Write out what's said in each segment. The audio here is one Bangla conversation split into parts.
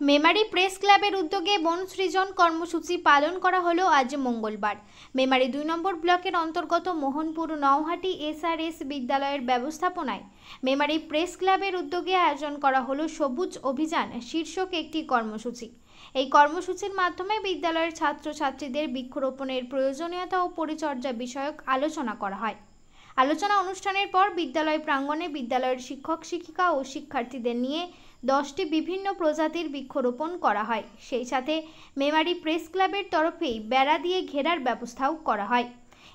মেমারি প্রেস ক্লাবের উদ্যোগে বন সৃজন কর্মসূচি পালন করা হলো আজ মঙ্গলবার। মেমারি ২ নম্বর ব্লকের অন্তর্গত মোহনপুর নওহাটি এসআরএস বিদ্যালয়ের ব্যবস্থাপনায় মেমারি প্রেস ক্লাবের উদ্যোগে আয়োজন করা হলো সবুজ অভিযান শীর্ষক একটি কর্মসূচি। এই কর্মসূচির মাধ্যমে বিদ্যালয়ের ছাত্রছাত্রীদের বৃক্ষরোপণের প্রয়োজনীয়তা ও পরিচর্যা বিষয়ক আলোচনা করা হয়। আলোচনা অনুষ্ঠানের পর বিদ্যালয় প্রাঙ্গণে বিদ্যালয়ের শিক্ষক শিক্ষিকা ও শিক্ষার্থীদের নিয়ে 10টি বিভিন্ন প্রজাতির বৃক্ষরোপণ করা হয়। সেই সাথে মেমারি প্রেস ক্লাবের তরফেই বেড়া দিয়ে ঘেরার ব্যবস্থাও করা হয়।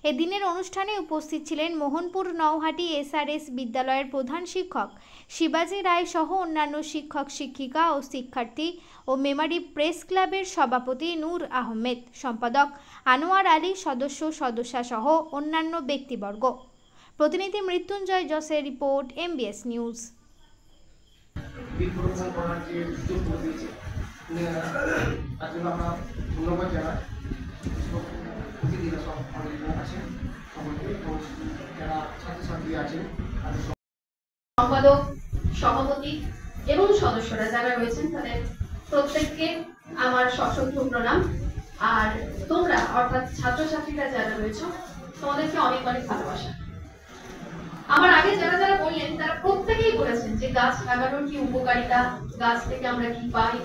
এদিনের অনুষ্ঠানে উপস্থিত ছিলেন মোহনপুর নওহাটি এসআরএস বিদ্যালয়ের প্রধান শিক্ষক শিবাজি রায় সহ অন্যান্য শিক্ষক শিক্ষিকা ও শিক্ষার্থী ও মেমারি প্রেস ক্লাবের সভাপতি নূর আহমেদ, সম্পাদক আনোয়ার আলী, সদস্যা সহ অন্যান্য ব্যক্তিবর্গ। প্রতিনিধি মৃত্যুঞ্জয় জসের রিপোর্ট, MBS নিউজ। সম্পাদক, সভাপতি এবং সদস্যরা যারা রয়েছেন তাদের প্রত্যেককে আমার সশ্রদ্ধ প্রণাম। আর তোমরা অর্থাৎ ছাত্রছাত্রীরা যারা রয়েছে তোমাদেরকে অনেক অনেক ভালোবাসা। আমার আগে যারা যারা বললেন তারা প্রত্যেকেই বলেছেন যে গাছ লাগানোর কি উপকারিতা, গাছ থেকে আমরা কি পাই।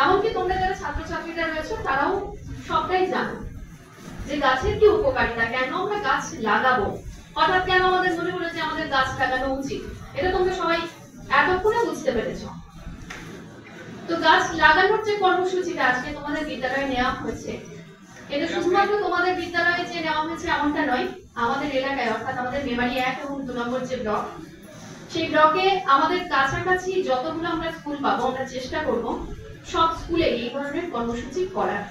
এমনকি তোমরা যারা ছাত্রছাত্রীরা রয়েছে তারাও সবটাই জানো যে গাছের কি উপকারিতা, কেন আমরা গাছ লাগাবো, হঠাৎ কেন আমাদের মনে হলো যে আমাদের গাছ লাগানো উচিত। এটা তোমরা সবাই এতক্ষণে বুঝতে পেরেছ। তো গাছ লাগানোর যে কর্মসূচিটা আজকে তোমাদের বিদ্যালয়ে নেওয়া হয়েছে, এটা শুধুমাত্র তোমাদের বিদ্যালয়ে যে নেওয়া হয়েছে এমনটা নয়, আমাদের এলাকায় অর্থাৎ আমাদের মেমারি 1 এবং 2 নম্বর যে ব্লক, সেই ব্লকে আমাদের কাছাকাছি যতগুলো আমরা স্কুল পাবো আমরা চেষ্টা করব সব স্কুলে এই ধরনের কর্মসূচি করার।